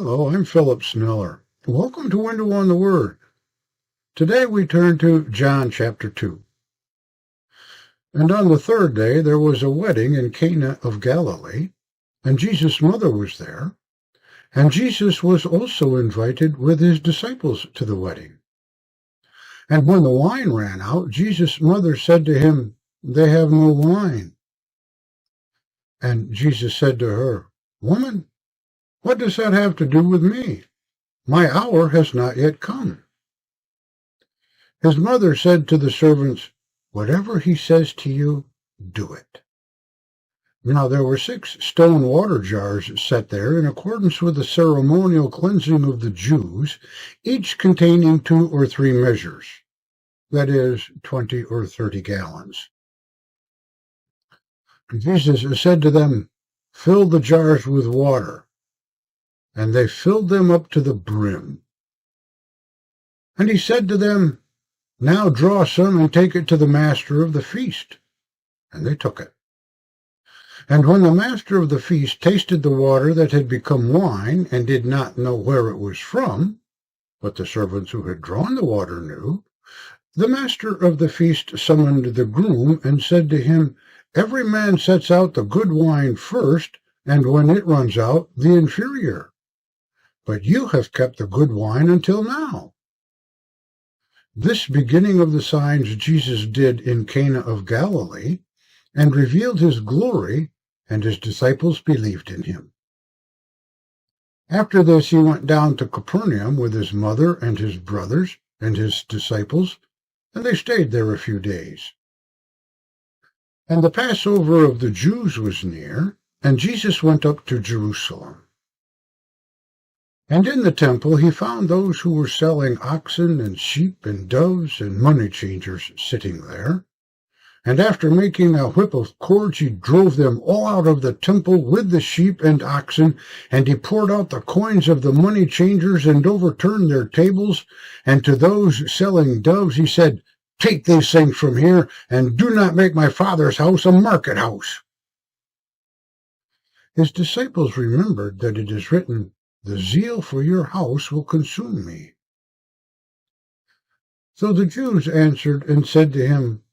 Hello, I'm Philip Sneller. Welcome to Window on the Word. Today we turn to John chapter 2. And on the third day there was a wedding in Cana of Galilee, and Jesus' mother was there, and Jesus was also invited with his disciples to the wedding. And when the wine ran out, Jesus' mother said to him, "They have no wine." And Jesus said to her, "Woman, what does that have to do with me? My hour has not yet come." His mother said to the servants, "Whatever he says to you, do it." Now there were 6 stone water jars set there in accordance with the ceremonial cleansing of the Jews, each containing 2 or 3 measures, that is, 20 or 30 gallons. Jesus said to them, "Fill the jars with water." And they filled them up to the brim. And he said to them, "Now draw some and take it to the master of the feast." And they took it. And when the master of the feast tasted the water that had become wine, and did not know where it was from, but the servants who had drawn the water knew, the master of the feast summoned the groom and said to him, "Every man sets out the good wine first, and when it runs out, the inferior. But you have kept the good wine until now." This beginning of the signs Jesus did in Cana of Galilee, and revealed his glory, and his disciples believed in him. After this he went down to Capernaum with his mother and his brothers and his disciples, and they stayed there a few days. And the Passover of the Jews was near, and Jesus went up to Jerusalem. And in the temple he found those who were selling oxen and sheep and doves and money changers sitting there. And after making a whip of cords, he drove them all out of the temple with the sheep and oxen, and he poured out the coins of the money changers and overturned their tables. And to those selling doves he said, "Take these things from here, and do not make my Father's house a market house." His disciples remembered that it is written, "The zeal for your house will consume me." So the Jews answered and said to him,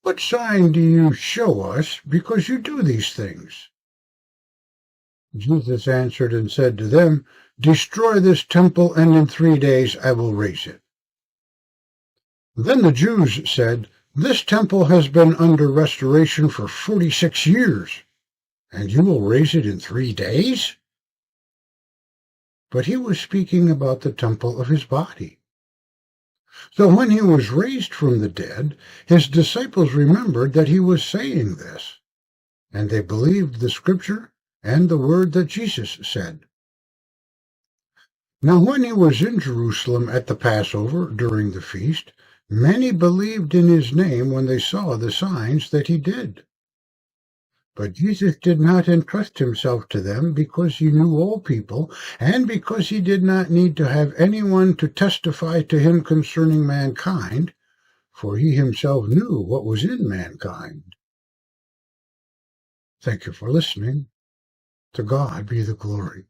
"What sign do you show us because you do these things?" Jesus answered and said to them, "Destroy this temple, and in 3 days I will raise it." Then the Jews said, "This temple has been under restoration for 46 years, and you will raise it in 3 days?" But he was speaking about the temple of his body. So when he was raised from the dead, his disciples remembered that he was saying this, and they believed the scripture and the word that Jesus said. Now when he was in Jerusalem at the Passover during the feast, many believed in his name when they saw the signs that he did. But Jesus did not entrust himself to them because he knew all people, and because he did not need to have anyone to testify to him concerning mankind, for he himself knew what was in mankind. Thank you for listening. To God be the glory.